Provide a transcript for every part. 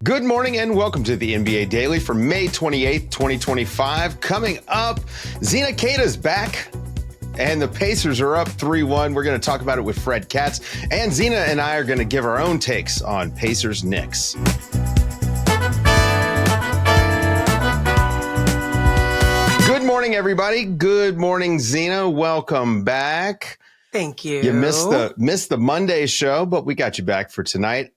Good morning and welcome to the NBA Daily for May 28th, 2025. Coming up, Zena Keita is back and the Pacers are up 3-1. We're going to talk about it with Fred Katz, and Zena and I are going to give our own takes on Pacers Knicks. Good morning, everybody. Good morning, Zena. Welcome back. Thank you. You missed the Monday show, but we got you back for tonight.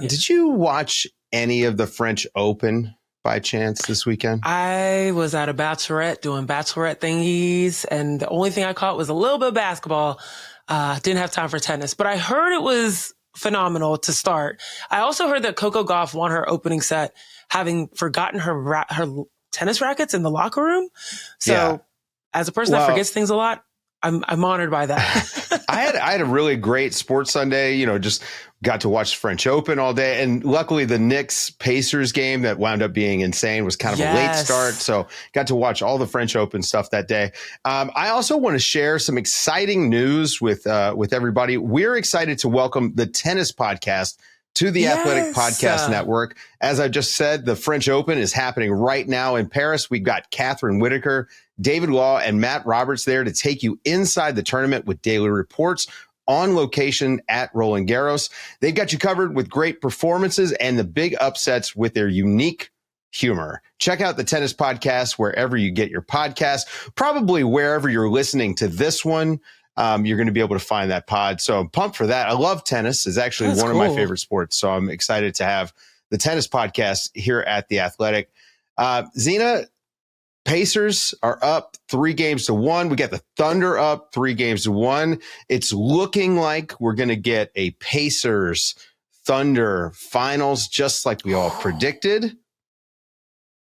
Did you watch any of the French Open by chance this weekend? I was at a bachelorette doing bachelorette thingies, and the only thing I caught was a little bit of basketball. Didn't have time for tennis, but I heard it was phenomenal to start. I also heard that Coco Gauff won her opening set, having forgotten her tennis rackets in the locker room. So as a person that forgets things a lot, I'm honored by that. I had a really great sports Sunday, just got to watch French Open all day. And luckily the Knicks Pacers game that wound up being insane was kind of a late start. So got to watch all the French Open stuff that day. I also want to share some exciting news with everybody. We're excited to welcome the tennis podcast to the Athletic Podcast Network. As I just said, the French Open is happening right now in Paris. We've got Catherine Whitaker, David Law, and Matt Roberts there to take you inside the tournament with daily reports on location at Roland Garros. They've got you covered with great performances and the big upsets with their unique humor. Check out the Tennis Podcast wherever you get your podcasts, probably wherever you're listening to this one. You're going to be able to find that pod. So I'm pumped for that. I love tennis. It's actually one of my favorite sports. So I'm excited to have the Tennis Podcast here at The Athletic. Zena, Pacers are up 3-1. We got the Thunder up 3-1. It's looking like we're going to get a Pacers Thunder finals, just like we all predicted.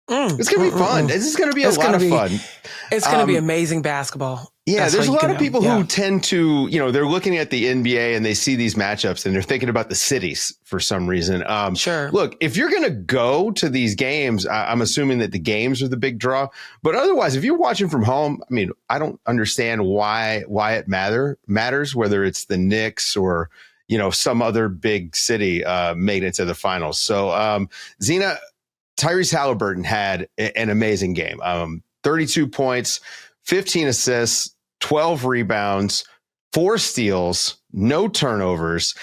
It's going to be fun. This is going to be a lot of fun. It's going to be amazing basketball. Yeah, there's a lot of people who tend to, they're looking at the NBA and they see these matchups and they're thinking about the cities for some reason. Sure. Look, if you're going to go to these games, I'm assuming that the games are the big draw. But otherwise, if you're watching from home, I don't understand why it matters, whether it's the Knicks or, some other big city made it to the finals. So, Zena, Tyrese Haliburton had an amazing game. 32 points, 15 assists, 12 rebounds, 4 steals, no turnovers.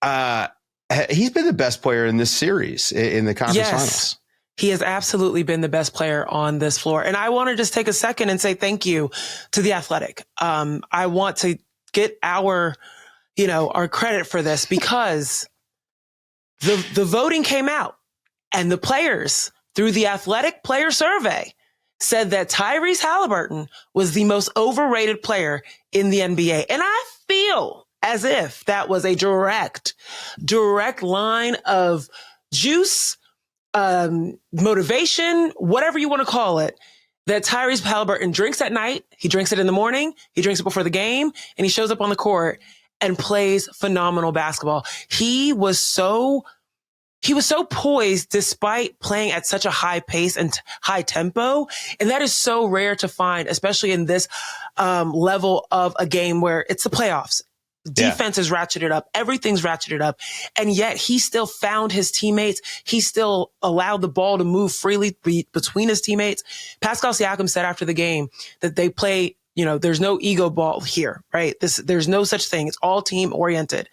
He's been the best player in this series in the conference finals. He has absolutely been the best player on this floor. And I want to just take a second and say thank you to The Athletic. I want to get our credit for this because the voting came out and the players through the Athletic Player Survey said that Tyrese Haliburton was the most overrated player in the NBA. And I feel as if that was a direct line of juice, motivation, whatever you want to call it, that Tyrese Haliburton drinks at night. He drinks it in the morning. He drinks it before the game, and he shows up on the court and plays phenomenal basketball. He was so poised despite playing at such a high pace and high tempo. And that is so rare to find, especially in this level of a game where it's the playoffs. Defense is ratcheted up. Everything's ratcheted up. And yet he still found his teammates. He still allowed the ball to move freely between his teammates. Pascal Siakam said after the game that they play, there's no ego ball here, right? There's no such thing. It's all team oriented.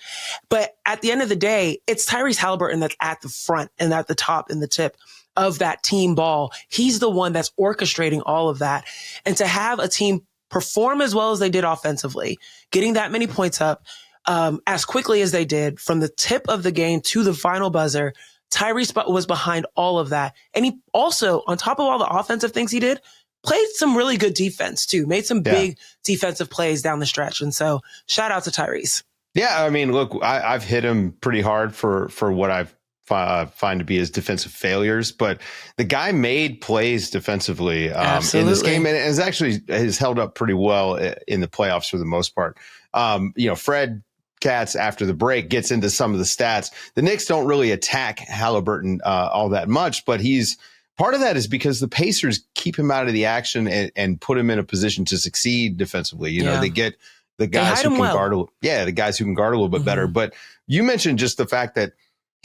But at the end of the day, it's Tyrese Haliburton that's at the front and at the top and the tip of that team ball. He's the one that's orchestrating all of that. And to have a team perform as well as they did offensively, getting that many points up as quickly as they did from the tip of the game to the final buzzer, Tyrese was behind all of that. And he also, on top of all the offensive things he did, played some really good defense too, made some big defensive plays down the stretch. And so shout out to Tyrese. Yeah. Look, I've hit him pretty hard for what I've find to be his defensive failures, but the guy made plays defensively in this game, and has held up pretty well in the playoffs for the most part. Fred Katz after the break gets into some of the stats. The Knicks don't really attack Haliburton all that much, but part of that is because the Pacers keep him out of the action and put him in a position to succeed defensively. They get the guys who can guard. The guys who can guard a little bit better. But you mentioned just the fact that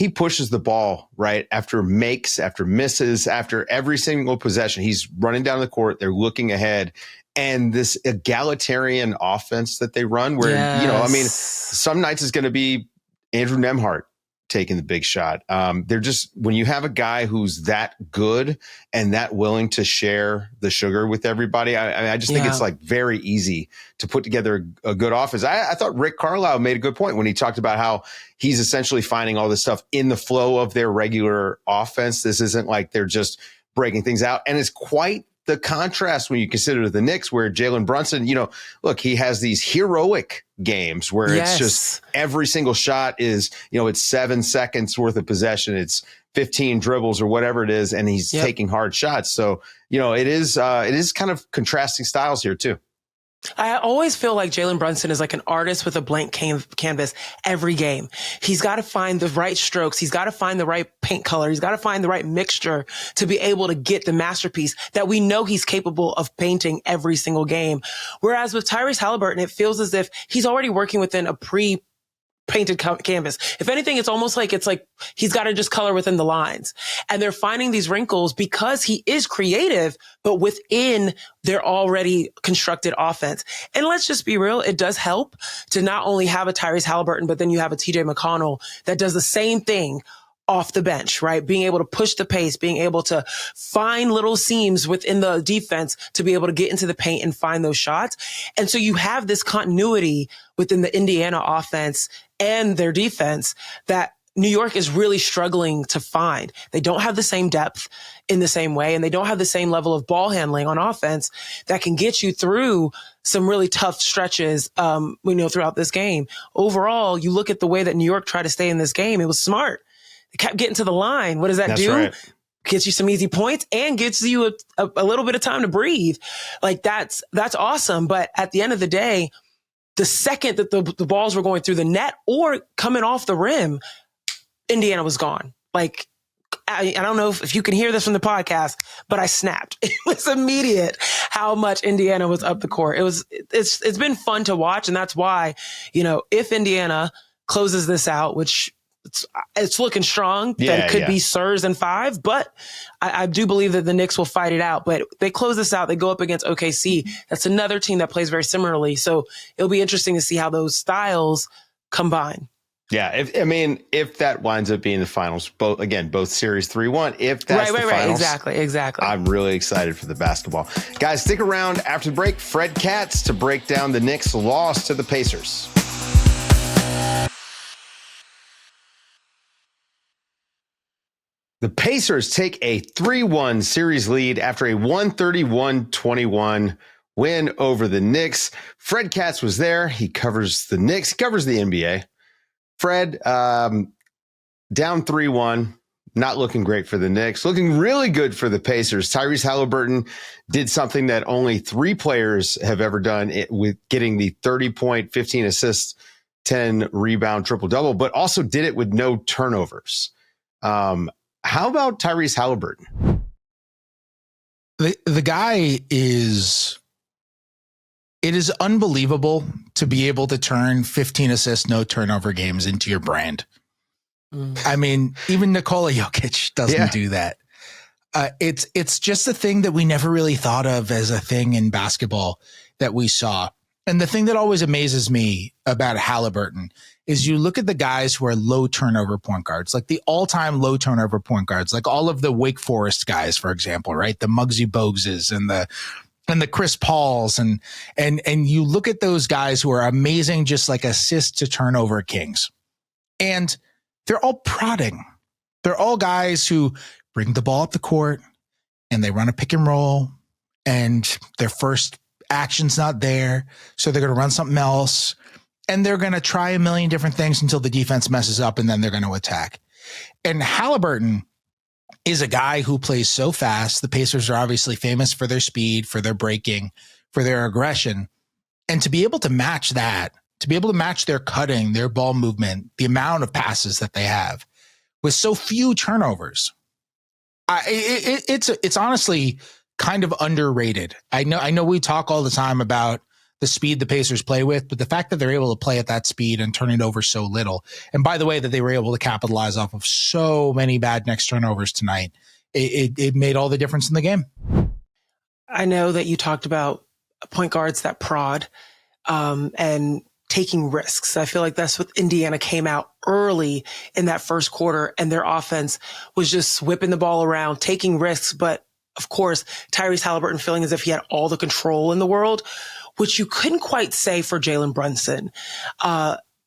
he pushes the ball right after makes, after misses, after every single possession. He's running down the court. They're looking ahead. And this egalitarian offense that they run where, some nights is going to be Andrew Nembhard taking the big shot. They're just, when you have a guy who's that good and that willing to share the sugar with everybody, I just think it's like very easy to put together a good offense. I thought Rick Carlisle made a good point when he talked about how he's essentially finding all this stuff in the flow of their regular offense. This isn't like they're just breaking things out. And it's quite the contrast when you consider the Knicks, where Jalen Brunson, look, he has these heroic games where it's just every single shot is, it's 7 seconds worth of possession. It's 15 dribbles or whatever it is. And he's taking hard shots. So, it is kind of contrasting styles here too. I always feel like Jalen Brunson is like an artist with a blank canvas every game. He's got to find the right strokes. He's got to find the right paint color. He's got to find the right mixture to be able to get the masterpiece that we know he's capable of painting every single game. Whereas with Tyrese Haliburton, it feels as if he's already working within a painted canvas. If anything, it's almost like he's got to just color within the lines. And they're finding these wrinkles because he is creative, but within their already constructed offense. And let's just be real, it does help to not only have a Tyrese Haliburton, but then you have a TJ McConnell that does the same thing off the bench, right? Being able to push the pace, being able to find little seams within the defense to be able to get into the paint and find those shots. And so you have this continuity within the Indiana offense and their defense that New York is really struggling to find. They don't have the same depth in the same way, and they don't have the same level of ball handling on offense that can get you through some really tough stretches, throughout this game. Overall, you look at the way that New York tried to stay in this game, it was smart. They kept getting to the line. What does that do? Right. Gets you some easy points and gets you a little bit of time to breathe. Like that's awesome. But at the end of the day, the second that the balls were going through the net or coming off the rim, Indiana was gone. Like, I don't know if you can hear this from the podcast, but I snapped. It was immediate how much Indiana was up the court. It's been fun to watch. And that's why, if Indiana closes this out, which it's looking strong, that it could be Sirs and 5, but I do believe that the Knicks will fight it out. But they close this out. They go up against OKC. That's another team that plays very similarly. So it'll be interesting to see how those styles combine. Yeah, if that winds up being the finals, both series 3-1, if that's the finals, exactly. I'm really excited for the basketball. Guys, stick around after the break. Fred Katz to break down the Knicks' loss to the Pacers. The Pacers take a 3-1 series lead after a 131-21 win over the Knicks. Fred Katz was there. He covers the Knicks. He covers the NBA. Fred, down 3-1, not looking great for the Knicks. Looking really good for the Pacers. Tyrese Haliburton did something that only 3 players have ever done, with getting the 30-point, 15 assists, 10 rebound triple-double, but also did it with no turnovers. How about Tyrese Haliburton? The guy is... It is unbelievable to be able to turn 15 assists, no turnover games into your brand. I mean, even Nikola Jokic doesn't do that. It's just a thing that we never really thought of as a thing in basketball that we saw. And the thing that always amazes me about Haliburton is you look at the guys who are low turnover point guards, like the all-time low turnover point guards, like all of the Wake Forest guys, for example, right? The Muggsy Bogueses and the Chris Pauls and you look at those guys who are amazing, just like assist to turnover kings. And they're all prodding. They're all guys who bring the ball up the court and they run a pick and roll and their first action's not there. So they're going to run something else and they're going to try a million different things until the defense messes up and then they're going to attack. And Haliburton is a guy who plays so fast. The Pacers are obviously famous for their speed, for their breaking, for their aggression. And to be able to match that, to be able to match their cutting, their ball movement, the amount of passes that they have with so few turnovers, it's honestly kind of underrated. I know we talk all the time about the speed the Pacers play with, but the fact that they're able to play at that speed and turn it over so little. And by the way, that they were able to capitalize off of so many bad Knicks turnovers tonight, it made all the difference in the game. I know that you talked about point guards that prod and taking risks. I feel like that's what Indiana came out early in that first quarter, and their offense was just whipping the ball around, taking risks. But of course, Tyrese Haliburton feeling as if he had all the control in the world, which you couldn't quite say for Jalen Brunson.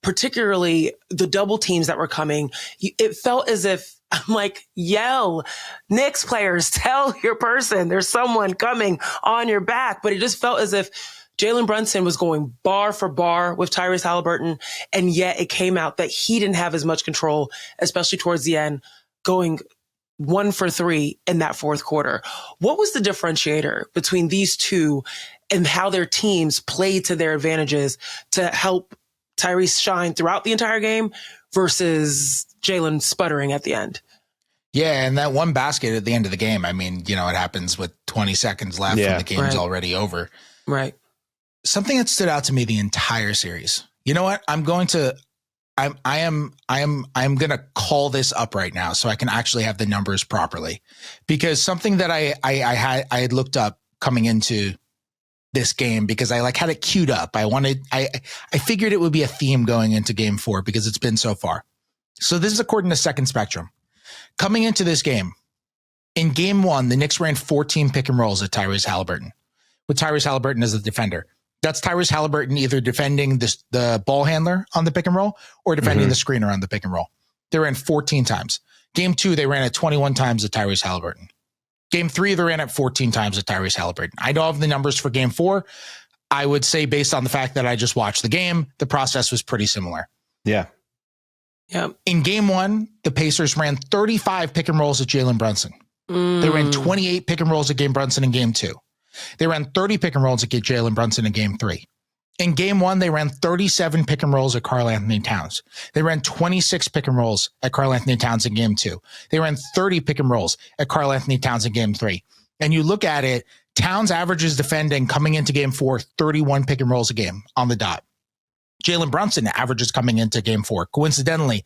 Particularly the double teams that were coming. It felt as if, I'm like, yell, Knicks players, tell your person there's someone coming on your back. But it just felt as if Jalen Brunson was going bar for bar with Tyrese Haliburton, and yet it came out that he didn't have as much control, especially towards the end, going 1 for 3 in that fourth quarter. What was the differentiator between these two and how their teams played to their advantages to help Tyrese shine throughout the entire game versus Jalen sputtering at the end? Yeah, and that one basket at the end of the game, I mean, it happens with 20 seconds left and the game's already over. Right. Something that stood out to me the entire series. You know what? I'm going to call this up right now so I can actually have the numbers properly, because something that I had looked up coming into this game, because I had it queued up. I figured it would be a theme going into game 4 because it's been so far. So this is according to Second Spectrum. Coming into this game, in game 1, the Knicks ran 14 pick and rolls at Tyrese Haliburton, with Tyrese Haliburton as the defender. That's Tyrese Haliburton either defending the ball handler on the pick and roll or defending the screener on the pick and roll. They ran 14 times. Game 2, they ran it 21 times at Tyrese Haliburton. Game 3, they ran it 14 times at Tyrese Haliburton. I don't have the numbers for game 4. I would say, based on the fact that I just watched the game, the process was pretty similar. Yeah. Yeah. In game 1, the Pacers ran 35 pick and rolls at Jalen Brunson. They ran 28 pick and rolls at game Brunson in game 2. They ran 30 pick and rolls at Jalen Brunson in game 3. In game 1, they ran 37 pick and rolls at Karl-Anthony Towns. They ran 26 pick and rolls at Karl-Anthony Towns in game 2. They ran 30 pick and rolls at Karl-Anthony Towns in game 3. And you look at it, Towns averages defending coming into game 4, 31 pick and rolls a game on the dot. Jalen Brunson averages coming into game 4, coincidentally,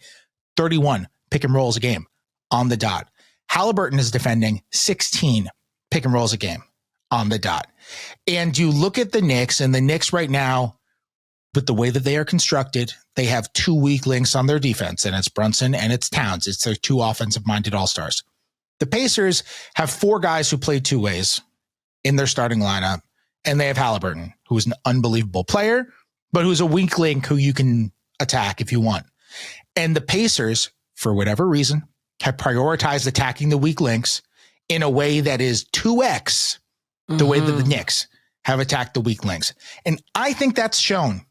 31 pick and rolls a game on the dot. Haliburton is defending 16 pick and rolls a game on the dot. And you look at the Knicks, and the Knicks right now, with the way that they are constructed, they have 2 weak links on their defense, and it's Brunson and it's Towns. It's their 2 offensive-minded all-stars. The Pacers have 4 guys who play 2 ways in their starting lineup, and they have Haliburton, who is an unbelievable player, but who's a weak link who you can attack if you want. And the Pacers, for whatever reason, have prioritized attacking the weak links in a way that is 2x the way that the Knicks have attacked the weak links. And I think that's shown.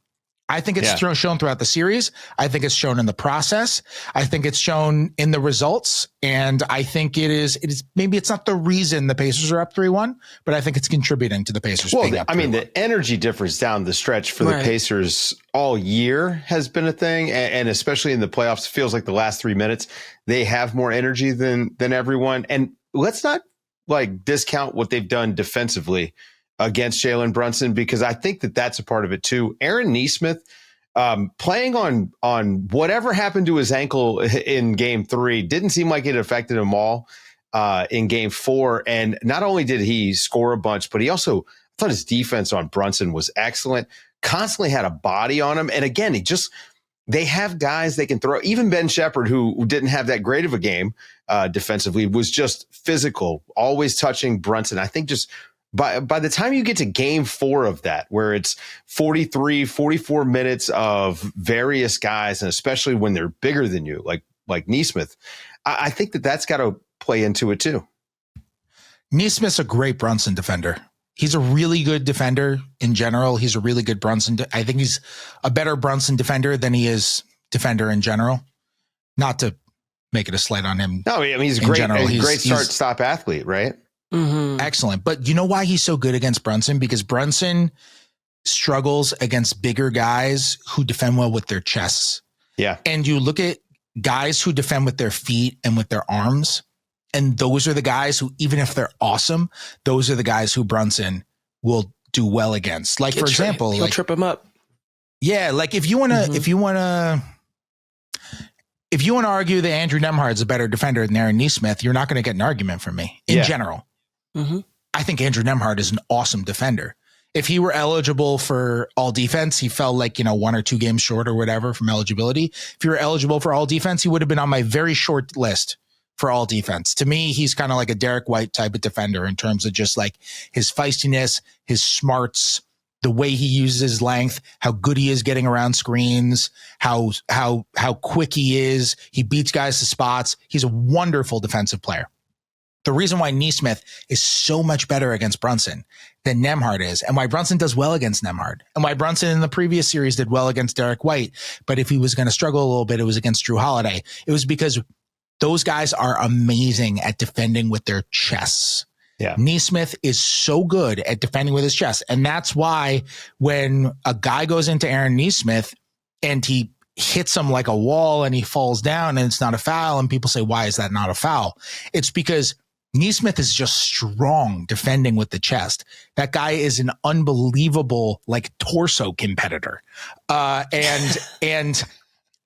I think it's shown throughout the series. I think it's shown in the process. I think it's shown in the results. And I think it is maybe it's not the reason the Pacers are up 3-1, but I think it's contributing to the Pacers being up 3-1. The energy difference down the stretch for the Pacers all year has been a thing. And especially in the playoffs, it feels like the last 3 minutes, they have more energy than everyone. And let's not discount what they've done defensively against Jalen Brunson, because I think that that's a part of it too. Aaron Nesmith playing on whatever happened to his ankle in game 3 didn't seem like it affected him all in game 4. And not only did he score a bunch, but he also, I thought his defense on Brunson was excellent, constantly had a body on him. And again, they have guys they can throw. Even Ben Shepherd, who didn't have that great of a game defensively, was just physical, always touching Brunson. I think just by the time you get to game 4 of that, where it's 43, 44 minutes of various guys, and especially when they're bigger than you, like Nesmith, I think that's got to play into it too. Nesmith's a great Brunson defender. He's a really good defender in general. He's a really good Brunson. I think he's a better Brunson defender than he is defender in general. Not to make it a slight on him. No, he's a great start-stop athlete, right? Mm-hmm. Excellent. But you know why he's so good against Brunson? Because Brunson struggles against bigger guys who defend well with their chests. Yeah. And you look at guys who defend with their feet and with their arms, and those are the guys who, even if they're awesome, those are the guys who Brunson will do well against. Like, for example, he'll trip him up. Yeah, like if you want to argue that Andrew Nembhard's a better defender than Aaron Nesmith, you're not going to get an argument from me in general. Mm-hmm. I think Andrew Nembhard is an awesome defender. If he were eligible for all defense, he fell like, 1 or 2 games short or whatever from eligibility. If he were eligible for all defense, he would have been on my very short list for all defense. To me, he's kind of like a Derek White type of defender in terms of just like his feistiness, his smarts, the way he uses his length, how good he is getting around screens, how quick he is. He beats guys to spots. He's a wonderful defensive player. The reason why Nesmith is so much better against Brunson than Nembhard is, and why Brunson does well against Nembhard, and why Brunson in the previous series did well against Derek White, but if he was going to struggle a little bit, it was against Jrue Holiday. It was because those guys are amazing at defending with their chests. Yeah. Nesmith is so good at defending with his chest. And that's why when a guy goes into Aaron Nesmith and he hits him like a wall and he falls down and it's not a foul, and people say, why is that not a foul? It's because Nesmith is just strong defending with the chest. That guy is an unbelievable, like, torso competitor. And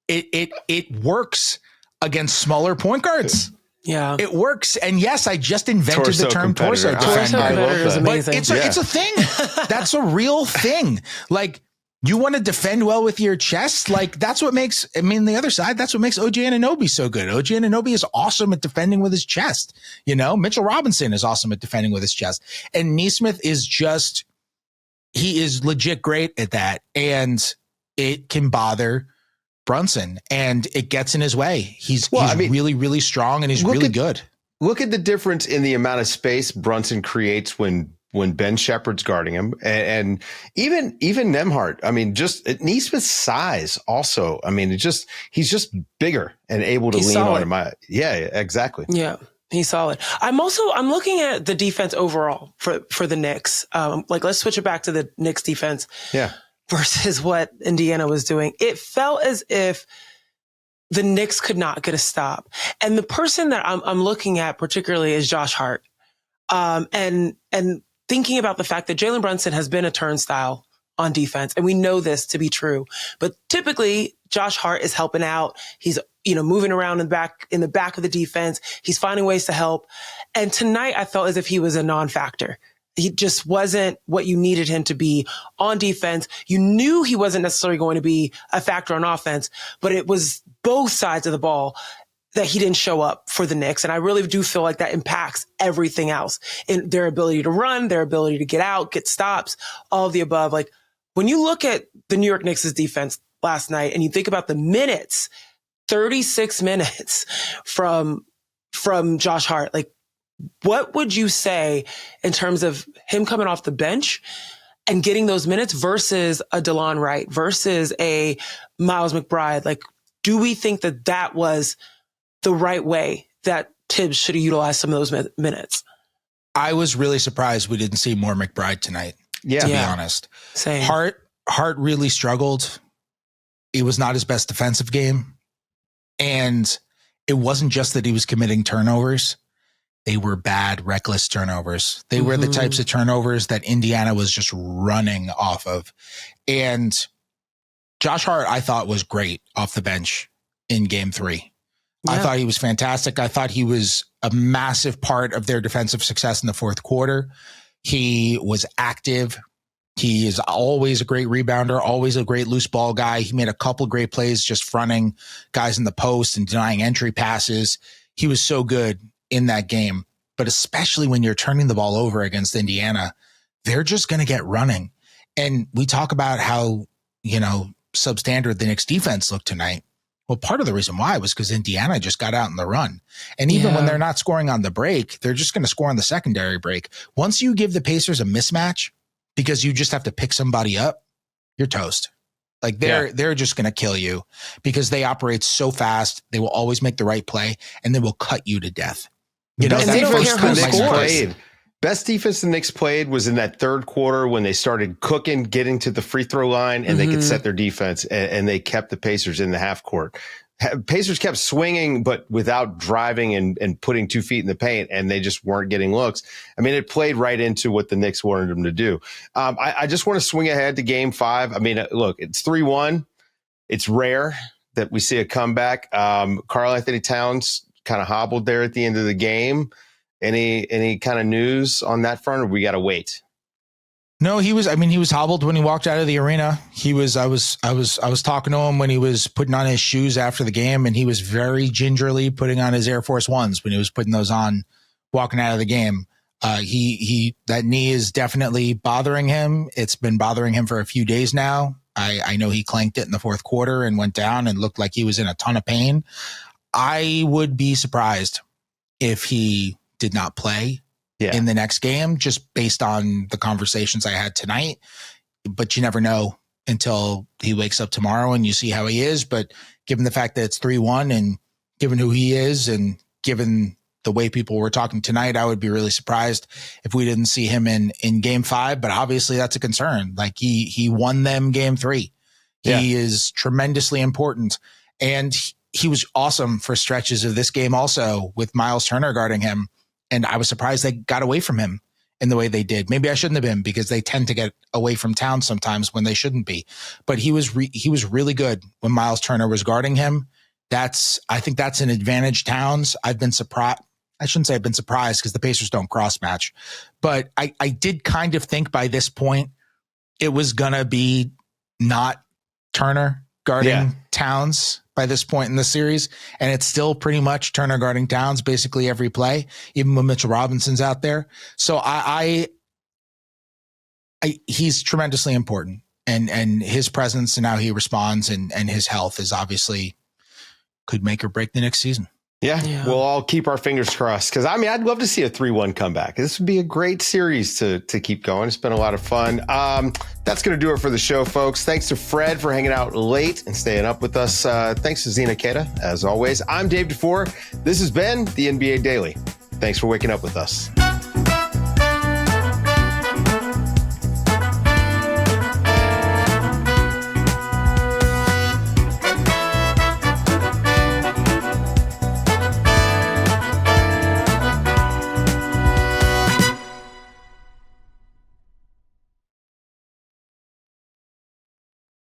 it works against smaller point guards. Yeah, it works. And yes, I just invented the term torso defender. But it's a thing. That's a real thing. Like, you want to defend well with your chest. Like, that's what makes, the other side, that's what makes OG Anunoby so good. OG Anunoby is awesome at defending with his chest. Mitchell Robinson is awesome at defending with his chest. And Nesmith is he is legit great at that. And it can bother Brunson, and it gets in his way. He's really, really strong, and he's really good. Look at the difference in the amount of space Brunson creates when Ben Shepherd's guarding him, and even Nembhard. Just Nesmith's size also. He's just bigger and able to lean on him. Yeah, exactly. Yeah. He's solid. I'm looking at the defense overall for the Knicks. Let's switch it back to the Knicks defense. Yeah. Versus what Indiana was doing. It felt as if the Knicks could not get a stop. And the person that I'm looking at particularly is Josh Hart. And thinking about the fact that Jalen Brunson has been a turnstile on defense, and we know this to be true. But typically, Josh Hart is helping out. He's moving around in the back of the defense. He's finding ways to help. And tonight, I felt as if he was a non-factor. He just wasn't what you needed him to be on defense. You knew he wasn't necessarily going to be a factor on offense, but it was both sides of the ball that he didn't show up for the Knicks. And I really do feel like that impacts everything else in their ability to run, their ability to get out, get stops, all of the above. Like, when you look at the New York Knicks' defense last night and you think about the minutes, 36 minutes from Josh Hart, like, what would you say in terms of him coming off the bench and getting those minutes versus a DeLon Wright, versus a Miles McBride? Like, do we think that was the right way that Tibbs should have utilized some of those minutes? I was really surprised we didn't see more McBride tonight, to be honest. Same. Hart really struggled. It was not his best defensive game. And it wasn't just that he was committing turnovers. They were bad, reckless turnovers. They were the types of turnovers that Indiana was just running off of. And Josh Hart, I thought, was great off the bench in Game 3. Yeah. I thought he was fantastic. I thought he was a massive part of their defensive success in the fourth quarter. He was active. He is always a great rebounder, always a great loose ball guy. He made a couple great plays just fronting guys in the post and denying entry passes. He was so good in that game, but especially when you're turning the ball over against Indiana, they're just going to get running. And we talk about how, substandard the Knicks defense looked tonight. Well, part of the reason why was because Indiana just got out in the run. And even when they're not scoring on the break, they're just going to score on the secondary break. Once you give the Pacers a mismatch because you just have to pick somebody up, you're toast. Like they're just going to kill you because they operate so fast. They will always make the right play and they will cut you to death. Best defense the Knicks played was in that third quarter when they started cooking, getting to the free throw line, and they could set their defense, and they kept the Pacers in the half court. Pacers kept swinging, but without driving and putting 2 feet in the paint, and they just weren't getting looks. I mean, it played right into what the Knicks wanted them to do. I just want to swing ahead to Game 5. I mean, look, it's 3-1. It's rare that we see a comeback. Karl-Anthony Towns kind of hobbled there at the end of the game. Any kind of news on that front, or we got to wait? No, he was hobbled when he walked out of the arena. I was talking to him when he was putting on his shoes after the game, and he was very gingerly putting on his Air Force Ones when he was putting those on, walking out of the game. That knee is definitely bothering him. It's been bothering him for a few days now. I know he clanked it in the fourth quarter and went down and looked like he was in a ton of pain. I would be surprised if he did not play in the next game, just based on the conversations I had tonight. But you never know until he wakes up tomorrow and you see how he is. But given the fact that it's 3-1 and given who he is and given the way people were talking tonight, I would be really surprised if we didn't see him in Game 5. But obviously that's a concern. Like he won them Game 3. He is tremendously important. And he was awesome for stretches of this game also with Miles Turner guarding him. And I was surprised they got away from him in the way they did. Maybe I shouldn't have been, because they tend to get away from Towns sometimes when they shouldn't be. But he was really good when Miles Turner was guarding him. I think that's an advantage Towns. I've been surprised. I shouldn't say I've been surprised, because the Pacers don't cross match. But I did kind of think by this point it was going to be not Turner guarding Towns by this point in the series. And it's still pretty much Turner guarding Towns basically every play, even when Mitchell Robinson's out there. So he's tremendously important, and his presence and how he responds and his health is obviously could make or break the next season. Yeah, we'll all keep our fingers crossed, because I'd love to see a 3-1 comeback. This would be a great series to keep going. It's been a lot of fun. That's going to do it for the show, folks. Thanks to Fred for hanging out late and staying up with us. Thanks to Zena Keita, as always. I'm Dave DuFour. This has been the NBA Daily. Thanks for waking up with us.